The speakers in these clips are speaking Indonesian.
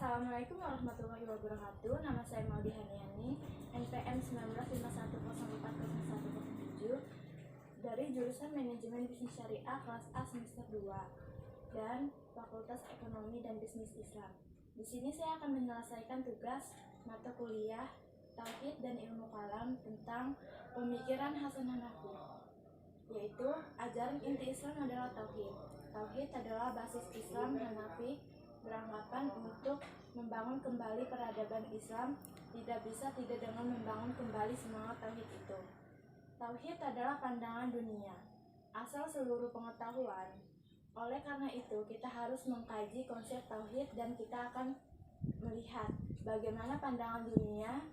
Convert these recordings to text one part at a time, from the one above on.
Assalamualaikum warahmatullahi wabarakatuh. Nama saya Maudi Haniani, NPM 1951040107 dari jurusan Manajemen Bisnis Syariah kelas A semester 2 dan Fakultas Ekonomi dan Bisnis Islam. Di sini saya akan menyelesaikan tugas mata kuliah Tauhid dan Ilmu Kalam tentang pemikiran Hasan Hanafi, yaitu ajaran inti Islam adalah Tauhid. Tauhid adalah basis Islam. Hanafi beranggapan untuk membangun kembali peradaban Islam tidak bisa tidak dengan membangun kembali semangat Tauhid itu. Tauhid adalah pandangan dunia, asal seluruh pengetahuan. Oleh karena itu, kita harus mengkaji konsep Tauhid dan kita akan melihat bagaimana pandangan dunia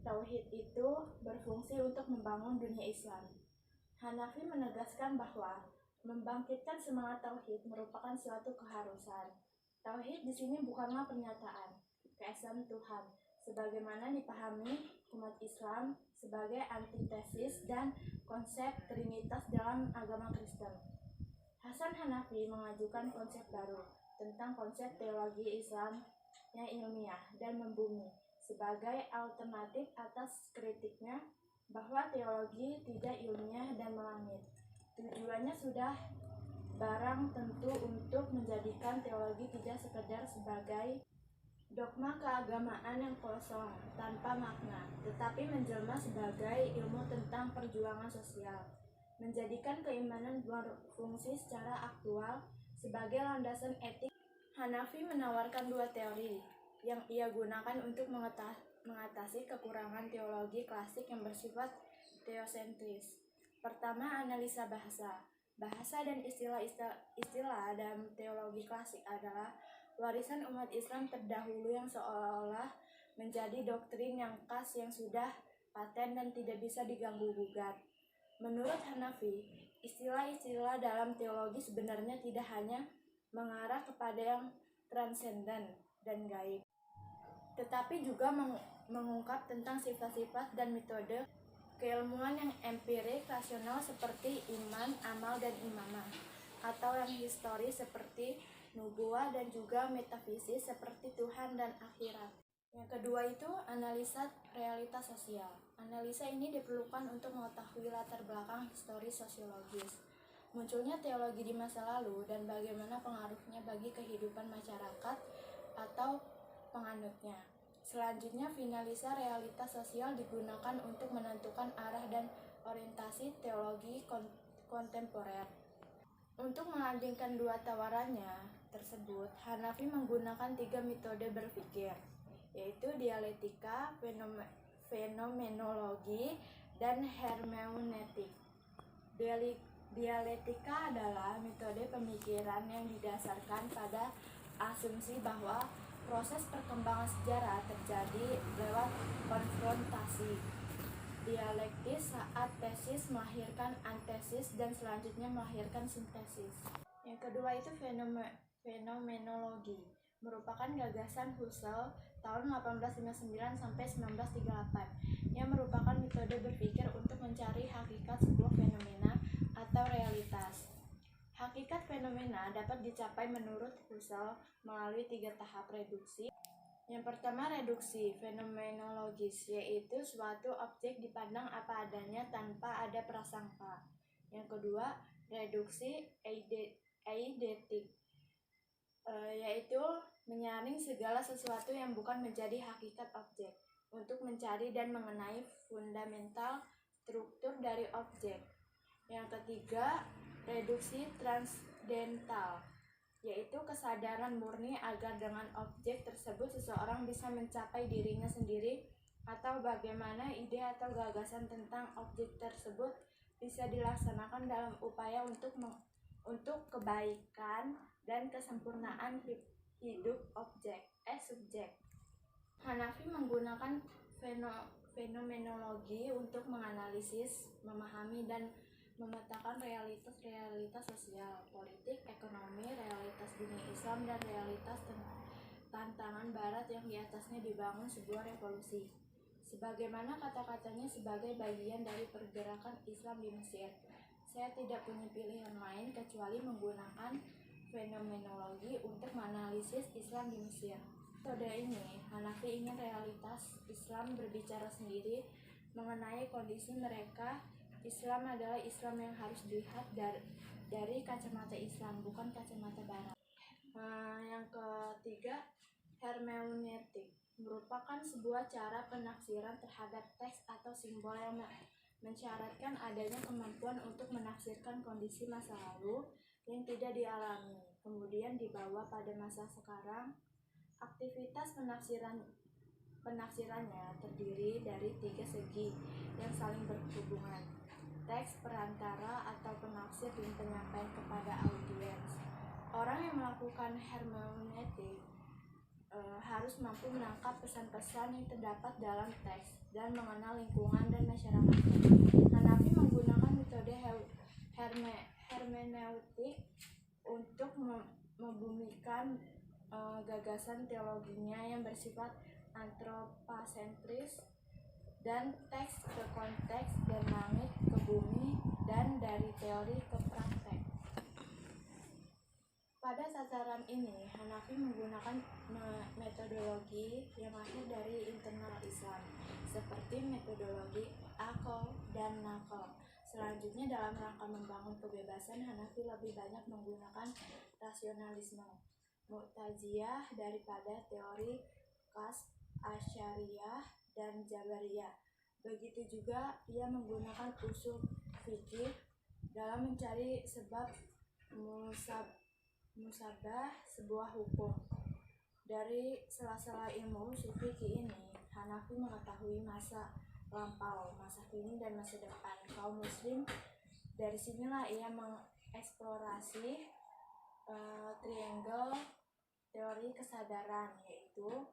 Tauhid itu berfungsi untuk membangun dunia Islam. Hanafi menegaskan bahwa membangkitkan semangat Tauhid merupakan suatu keharusan. Tauhid di sini bukanlah pernyataan keesaan Tuhan, sebagaimana dipahami umat Islam sebagai antitesis dan konsep Trinitas dalam agama Kristen. Hasan Hanafi mengajukan konsep baru tentang konsep teologi Islam yang ilmiah dan membumi sebagai alternatif atas kritiknya bahwa teologi tidak ilmiah dan melangit. Tujuannya sudah barang tentu untuk menjadikan teologi tidak sekedar sebagai dogma keagamaan yang kosong tanpa makna, tetapi menjelma sebagai ilmu tentang perjuangan sosial, menjadikan keimanan berfungsi secara aktual sebagai landasan etik. Hanafi menawarkan dua teori yang ia gunakan untuk mengatasi kekurangan teologi klasik yang bersifat teosentris. Pertama, analisa bahasa. Bahasa dan istilah dalam teologi klasik adalah warisan umat Islam terdahulu yang seolah-olah menjadi doktrin yang khas yang sudah paten dan tidak bisa diganggu-gugat. Menurut Hanafi, istilah-istilah dalam teologi sebenarnya tidak hanya mengarah kepada yang transenden dan gaib, tetapi juga mengungkap tentang sifat-sifat dan metode keilmuan yang empirik rasional seperti iman, amal, dan imamah, atau yang historis seperti nubuah dan juga metafisis seperti Tuhan dan akhirat. Yang kedua itu analisa realitas sosial. Analisa ini diperlukan untuk mengetahui latar belakang historis sosiologis, munculnya teologi di masa lalu dan bagaimana pengaruhnya bagi kehidupan masyarakat atau penganutnya. Selanjutnya, finalisa realitas sosial digunakan untuk menentukan arah dan orientasi teologi kontemporer. Untuk melandingkan dua tawarannya tersebut, Hanafi menggunakan tiga metode berpikir, yaitu dialektika, fenomenologi, dan hermeneutik. Dialektika adalah metode pemikiran yang didasarkan pada asumsi bahwa proses perkembangan sejarah terjadi lewat konfrontasi dialektis saat tesis melahirkan antesis dan selanjutnya melahirkan sintesis. Yang kedua itu fenomenologi, merupakan gagasan Husserl tahun 1859 sampai 1938 yang merupakan metode berpikir untuk mencari hakikat sebuah fenomena atau realitas. Hakikat fenomena dapat dicapai menurut Husserl melalui tiga tahap reduksi. Yang pertama, reduksi fenomenologis, yaitu suatu objek dipandang apa adanya tanpa ada prasangka. Yang kedua, reduksi eidetik, yaitu menyaring segala sesuatu yang bukan menjadi hakikat objek untuk mencari dan mengenai fundamental struktur dari objek. Yang ketiga, reduksi transdental, yaitu kesadaran murni agar dengan objek tersebut seseorang bisa mencapai dirinya sendiri atau bagaimana ide atau gagasan tentang objek tersebut bisa dilaksanakan dalam upaya untuk kebaikan dan kesempurnaan hidup subjek. Hanafi menggunakan fenomenologi untuk menganalisis, memahami, dan memetakan realitas sosial, politik, ekonomi, realitas dunia Islam, dan realitas tantangan Barat yang diatasnya dibangun sebuah revolusi. Sebagaimana kata-katanya sebagai bagian dari pergerakan Islam di Mesir, saya tidak punya pilihan lain kecuali menggunakan fenomenologi untuk menganalisis Islam di Mesir. Metode ini, Hanafi ingin realitas Islam berbicara sendiri mengenai kondisi mereka. Islam adalah Islam yang harus dilihat dari kacamata Islam, bukan kacamata Barat. Yang ketiga, hermeneutik merupakan sebuah cara penafsiran terhadap teks atau simbol yang mensyaratkan adanya kemampuan untuk menafsirkan kondisi masa lalu yang tidak dialami, kemudian dibawa pada masa sekarang. Aktivitas penafsirannya terdiri dari 3 segi yang saling berhubungan: teks, perantara, atau penafsir, dan penyampaian kepada audiens. Orang yang melakukan hermeneutik harus mampu menangkap pesan-pesan yang terdapat dalam teks dan mengenal lingkungan dan masyarakat. Hanafi menggunakan metode hermeneutik untuk membumikan gagasan teologinya yang bersifat antropasentris dan teks ke konteks dan langit ke bumi dan dari teori ke praktek. Pada tataran ini, Hanafi menggunakan metodologi yang lahir dari internal Islam, seperti metodologi akal dan nakal. Selanjutnya, dalam rangka membangun kebebasan, Hanafi lebih banyak menggunakan rasionalisme Mu'taziliyah daripada teori Kasb, Asy'ariyah, dan Jabariyah. Begitu juga ia menggunakan usul fikih dalam mencari sebab musabah sebuah hukum. Dari sela-sela ilmu usul fikih ini, Hanafi mengetahui masa lampau, masa kini, dan masa depan kaum muslim. Dari sinilah ia mengeksplorasi triangle teori kesadaran, yaitu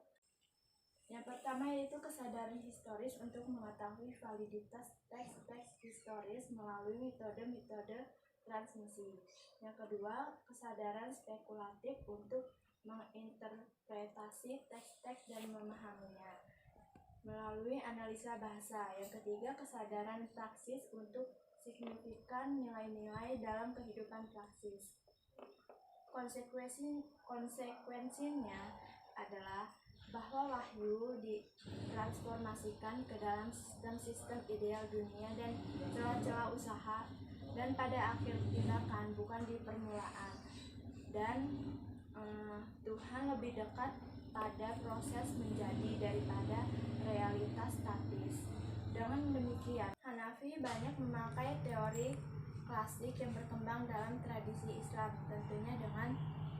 yang pertama yaitu kesadaran historis untuk mengetahui validitas teks-teks historis melalui metode-metode transmisi. Yang kedua, kesadaran spekulatif untuk menginterpretasi teks-teks dan memahaminya melalui analisa bahasa. Yang ketiga, kesadaran praksis untuk signifikan nilai-nilai dalam kehidupan praksis. Konsekuensinya adalah bahwa wahyu ditransformasikan ke dalam sistem ideal dunia dan celah-celah usaha, dan pada akhir tindakan, bukan di permulaan. Dan Tuhan lebih dekat pada proses menjadi daripada realitas statis. Dengan demikian, Hanafi banyak memakai teori klasik yang berkembang dalam tradisi Islam, tentunya dengan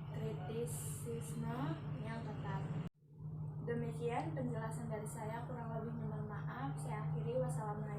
kritisisme yang ketat. Demikian penjelasan dari saya, kurang lebih mohon maaf. Saya akhiri. Wassalamualaikum.